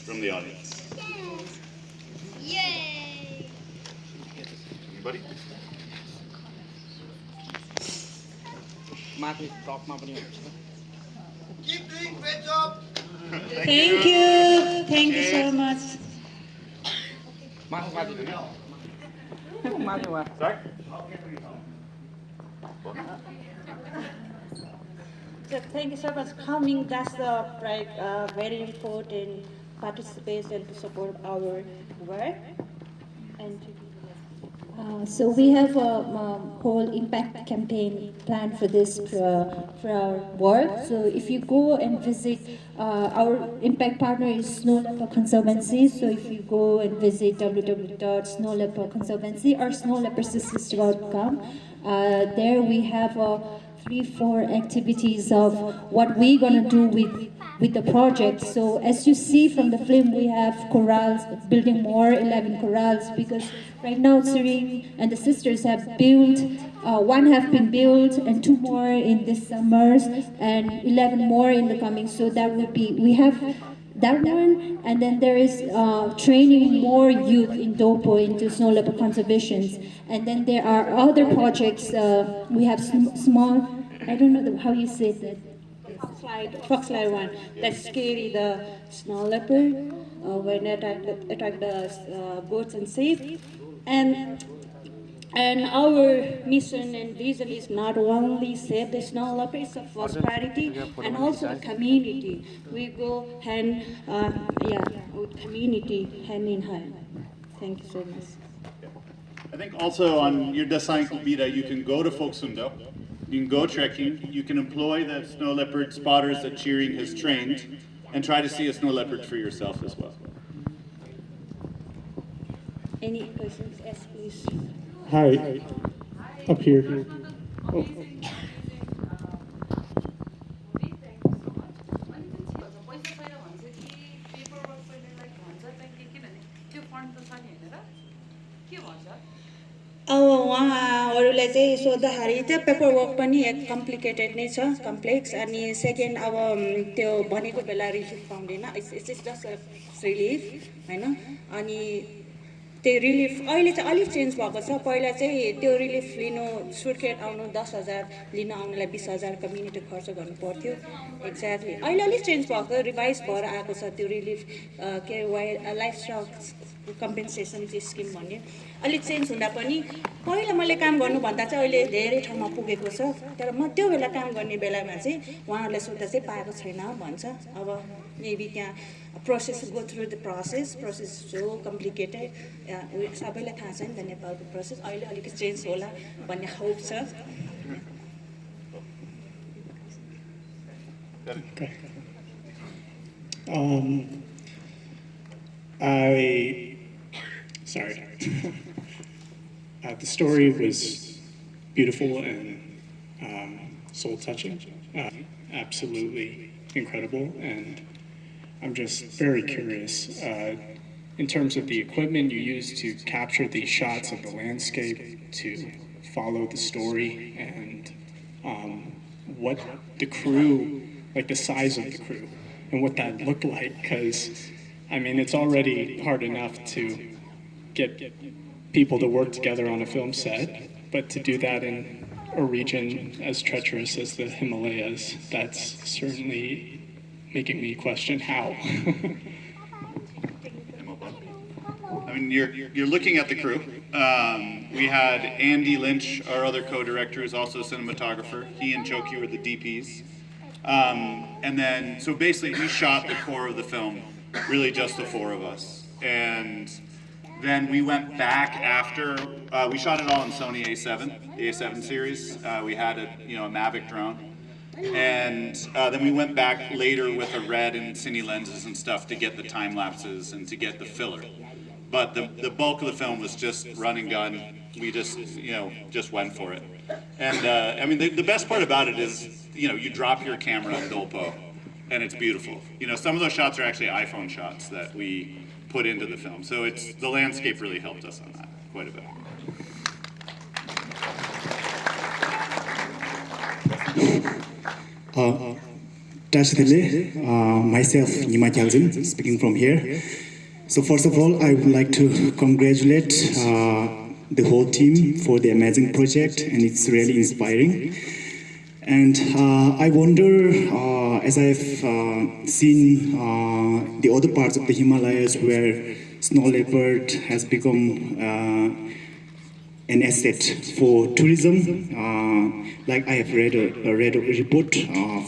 from the audience? Yay! Anybody? Keep doing great job. Thank you. Thank you so much. Sorry? So thank you so much for coming. That's the very important participation to support our work. And So we have a whole impact campaign planned for our work. So if you go and visit, our impact partner is Snow Leopard Conservancy. So if you go and visit www.snowleopardconservancy or snowleopardsisters.com, there we have 3-4 activities of what we're gonna do with the project. So as you see from the film, we have corrals, building more 11 corrals, because right now Tsering and the sisters have built, one have been built and 2 more in this summers and 11 more in the coming. So that would be, we have that one, and then there is training more youth in Dopo into snow leopard conservations. And then there are other projects, we have small, I don't know how you say that, Foxfly one that's scary, the snow leopard when attack the goats and sheep. And our mission and vision is not only save the snow leopard, it's a prosperity and also the community. We go with community hand in hand. Thank you so much. I think also on your Dasai Kubita, you can go to Folksundo, you can go trekking, you can employ the snow leopard spotters that Cheering has trained, and try to see a snow leopard for yourself as well. Any questions? Yes, please. Hi, up here. Oh. अब उहाँहरूलाई चाहिँ सोद्धाखेरि चाहिँ paper work पनि एक complicated नै छ, complex. अनि सेकेन्ड अब त्यो भनेको बेला रिलिफ पाउँदैन, इट्स जस्ट रिलिफ होइन. अनि त्यो रिलिफ अहिले चाहिँ अलिक चेन्ज भएको छ. पहिला चाहिँ त्यो रिलिफ लिनु सुटकेट आउनु 10,000 लिन आउनुलाई 20,000 कम्युनिटी खर्च गर्नु पर्थ्यो. एक्ज्याक्टली अहिले अलिक चेन्ज भएको, रिभाइज भएर आएको छ त्यो रिलिफ के लाइफ स्टक कम्पेन्सेसन स्किम भन्ने अलिक चेन्ज हुँदा पनि पहिला मैले काम गर्नुभन्दा चाहिँ अहिले धेरै ठाउँमा पुगेको छ. तर म त्यो बेला काम गर्ने बेलामा चाहिँ उहाँहरूलाई सोद्धा चाहिँ पाएको छैन भन्छ. अब मेबी त्यहाँ process go through the process so complicated, सबैलाई थाहा छ नि त नेपालको प्रोसेस. अहिले अलिकति चेन्ज होला भन्ने होप छ. Okay. Sorry. The story was beautiful and soul-touching, absolutely incredible, and I'm just very curious in terms of the equipment you used to capture these shots of the landscape, to follow the story, and what the crew, like the size of the crew, and what that looked like, because I mean, it's already hard enough to get people to work together on a film set, but to do that in a region as treacherous as the Himalayas, that's certainly making me question how. I mean, you're looking at the crew. We had Andy Lynch, our other co-director, who's also a cinematographer. He and Choki were the DPs. And then, so basically we shot the core of the film, really just the 4 of us. And then we went back after, we shot it all in Sony A7, the A7 series. We had a Mavic drone. And then we went back later with a red and cine lenses and stuff to get the time lapses and to get the filler. But the bulk of the film was just run and gun. We just went for it. And I mean, the best part about it is, you drop your camera in Dolpo and it's beautiful. Some of those shots are actually iPhone shots that we put into the film. So the landscape really helped us on that quite a bit. Tashidile, myself, Nima Kyalzin, speaking from here. So first of all, I would like to congratulate the whole team for the amazing project, and it's really inspiring. And I wonder, as I've seen the other parts of the Himalayas where snow leopard has become an asset for tourism, like I have read a report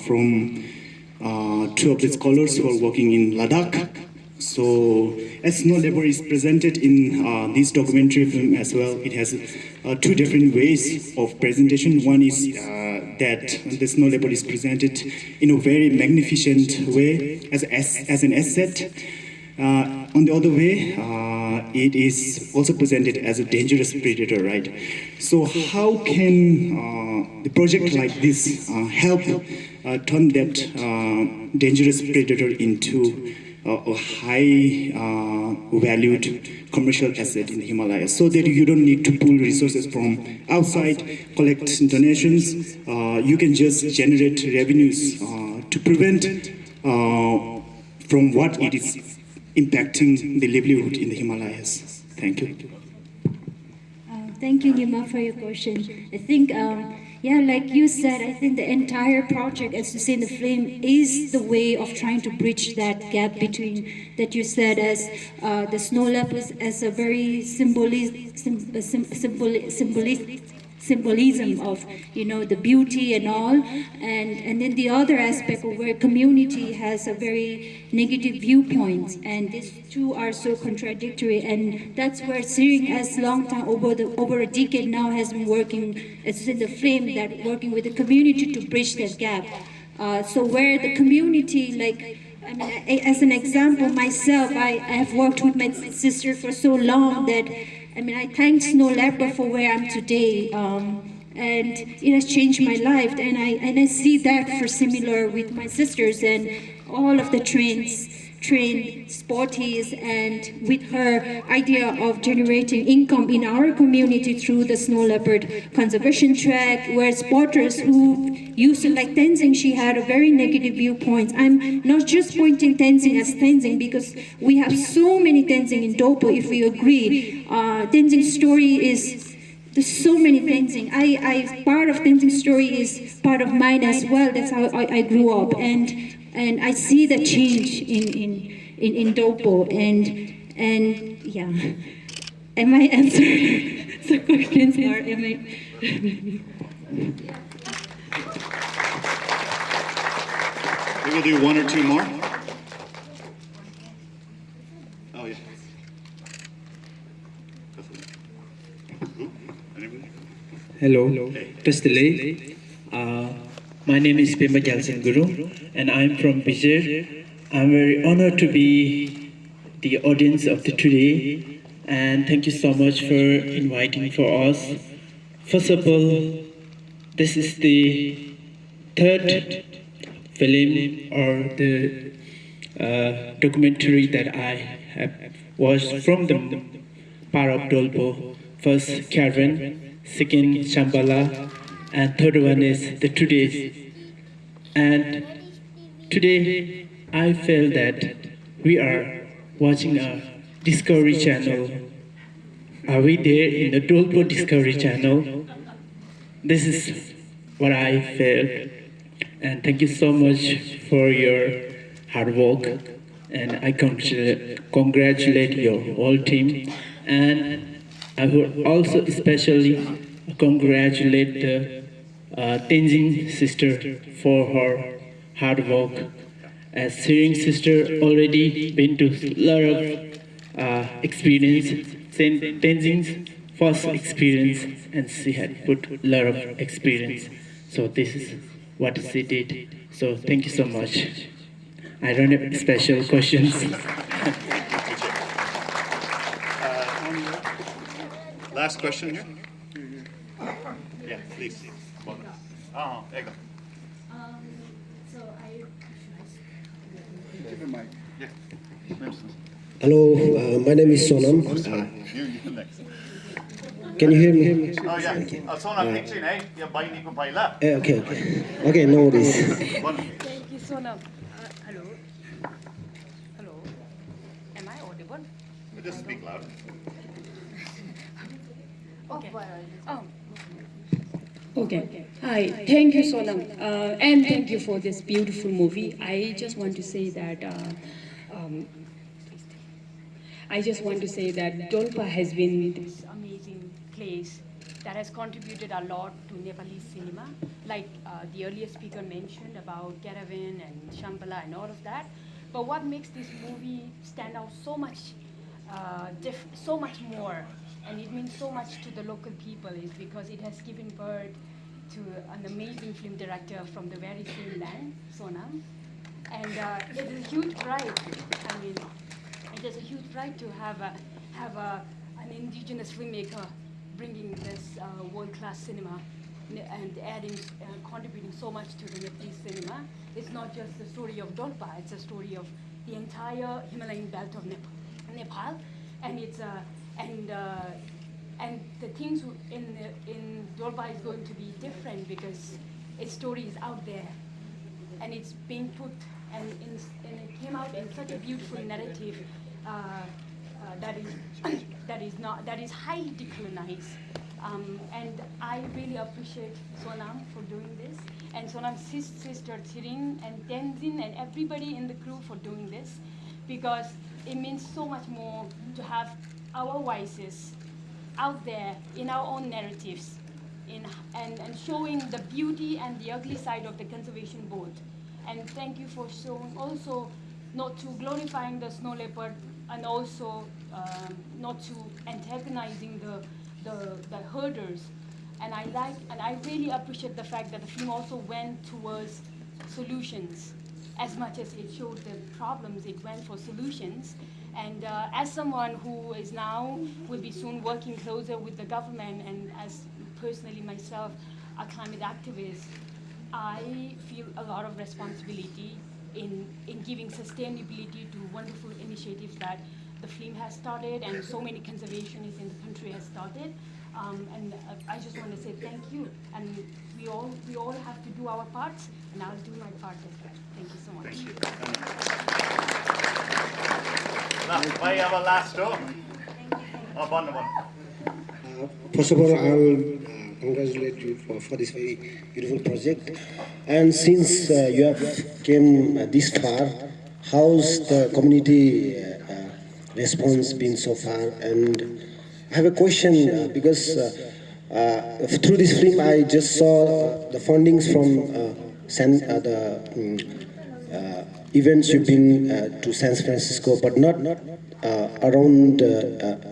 from two of the scholars who are working in Ladakh. So, as snow leopard is presented in this documentary film as well, it has two different ways of presentation. One is that the snow leopard is presented in a very magnificent way as an asset. On the other way, it is also presented as a dangerous predator, right? So how can the project like this help turn that dangerous predator into a high valued commercial asset in the Himalayas, so that you don't need to pull resources from outside, collect donations, you can just generate revenues to prevent from what it is impacting the livelihood in the Himalayas. Thank you. Thank you, Nima, for your question. I think, like you said, I think the entire project, as you see in the film, is the way of trying to bridge that gap between, that you said, as the snow leopard as a very symbolism of, the beauty and all, and then the other aspect of where community has a very negative viewpoint, and these two are so contradictory, and that's where Syring as long time over a decade now has been working, as in the film, that working with the community to bridge that gap. So where the community, as an example, myself, I have worked with my sister for so long that I thank Snow Leopard for where I'm today, and it has changed my life. And I see that for similar with my sisters and all of the trained sporties, and with her idea of generating income in our community through the Snow Leopard Conservation Track, where spotters who used to like Tenzing, she had a very negative viewpoint. I'm not just pointing Tenzing as Tenzing, because we have so many Tenzing in Dopo, if we agree. Tenzing's story is, there's so many Tenzing. I part of Tenzing's story is part of mine as well. That's how I grew up, and I see the change in Dopo, and yeah. Am I answering the questions, or am I? Maybe we'll do one or two more. Oh yeah. Anybody? Hello, Tastile. My name is Pema Jalsin Guru, and I'm from Bijir. I'm very honored to be the audience of the today, and thank you so much for inviting for us. First of all, this is the third film or the documentary that I have watched from the part of Dolpo. First Caravan, second Shambhala, and third one is the Today's. And today I felt that we are watching a Discovery Channel. Are we there in the Dolpo Discovery Channel? This is what I felt. And thank you so much for your hard work. And I congratulate your whole team. And I would also especially congratulate the Tenzing sister for her hard work. As Syring sister already been to a lot of experience, Tenzing's first experience, and she had put a lot of experience. So this is what she did. So thank you so much. I don't have special questions. Last question here. Yeah, please. Oh, there you go. Hello, my name is Sonam. You next. Can you hear me? Oh yeah. Sonam, picture, eh? Yeah, bye, Nico, bye, la. Okay, no worries. Sonam, hello. Hello. Am I audible? Just speak louder. Okay. Oh. Okay. Hi. Thank you, Sonam, and thank you for this beautiful movie. I just want to say that. I just want to say that Dolpa has been This amazing place that has contributed a lot to Nepalese cinema, like the earlier speaker mentioned about Caravan and Shambhala and all of that. But what makes this movie stand out so much, so much more, and it means so much to the local people is because it has given birth to an amazing film director from the very same land, Sonam. And it is a huge pride. I mean, it is a huge pride to have an indigenous filmmaker bringing this world-class cinema and adding, contributing so much to the Nepalese cinema. It's not just the story of Dolpa; it's a story of the entire Himalayan belt of Nepal, and it's and the things in Dolpa is going to be different because its story is out there, and it's being put and it came out in such a beautiful narrative that is that is highly decolonized. And I really appreciate Sonam for doing this, and Sonam's sister Thiring and Tenzin and everybody in the crew for doing this, because it means so much more to have our voices out there in our own narratives, and showing the beauty and the ugly side of the conservation both. And thank you for showing also not to glorifying the snow leopard, and also not to antagonizing the herders. And I really appreciate the fact that the film also went towards solutions. As much as it showed the problems, it went for solutions. And as someone who is now, will be soon working closer with the government, and as personally myself, a climate activist, I feel a lot of responsibility in giving sustainability to wonderful initiatives that the film has started and so many conservationists in the country has started. And I just want to say thank you. And we all have to do our parts, and I'll do my part as well. Thank you so much. Why have a last door? First of all, I will congratulate you for this very beautiful project. And since you have came this far, how's the community response been so far? And I have a question because through this film, I just saw the fundings from events you've been to San Francisco, but not around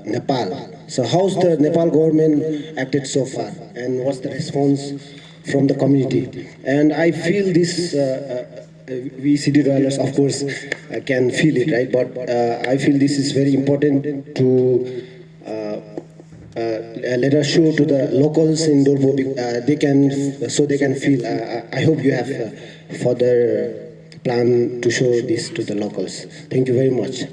Nepal. So how's the Nepal government acted so far, and what's the response from the community? And I feel this, we city dwellers, of course, can feel it, right? But I feel this is very important to let us show to the locals in Dolpo, they can feel. I hope you have further plan to show this to the locals. Thank you very much.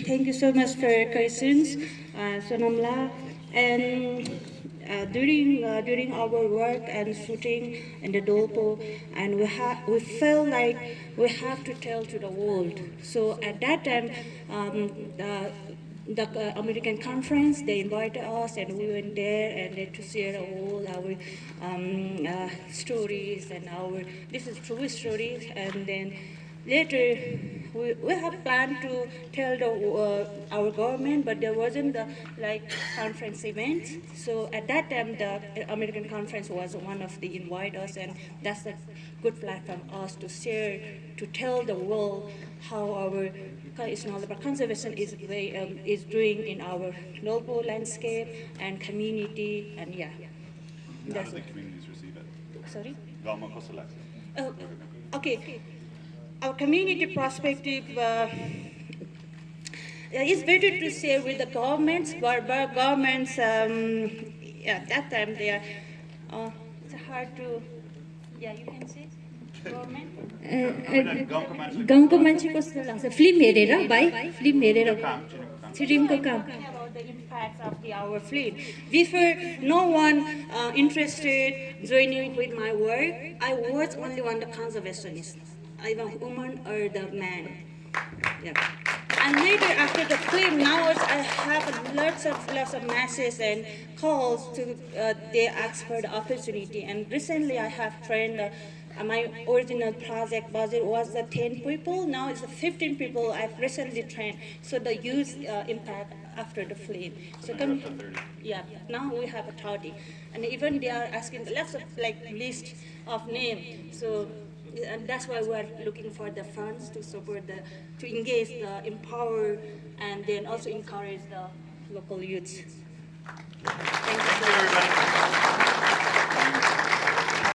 Thank you so much for your questions, Sonamla. And during our work and shooting in the Dolpo, and we felt like we have to tell to the world. So at that time, the American conference, they invited us, and we went there and then to share all our stories and this is true stories. And then later, we have planned to tell our government, but there wasn't the conference event. So at that time, the American conference was one of the invite us, and that's a good platform us to share, to tell the world how our conservation is doing in our local landscape and community, and yeah. How do the communities receive it? Sorry. Okay. Our community perspective it's better to share with the governments, but governments at that time they are it's hard to Yeah, you can see. Government. गाउँको मान्छे कस्तो लाग्छ film हेरेर भाइ film हेरेर फिल्मको काम About the impacts of our film. Before, no one interested joining with my work. I was only one the conservationist, either woman or the man. Yeah. And later, after the film, now I have lots of messages and calls to they ask for the opportunity. And recently, I have trained. My original project budget was the 10 people. Now it's the 15 people I've recently trained. So the youth impact after the film. So yeah, now we have a 30, and even they are asking lots of list of names. So. And that's why we are looking for the funds to support to engage the empower and then also encourage the local youths. Thank you. Everybody.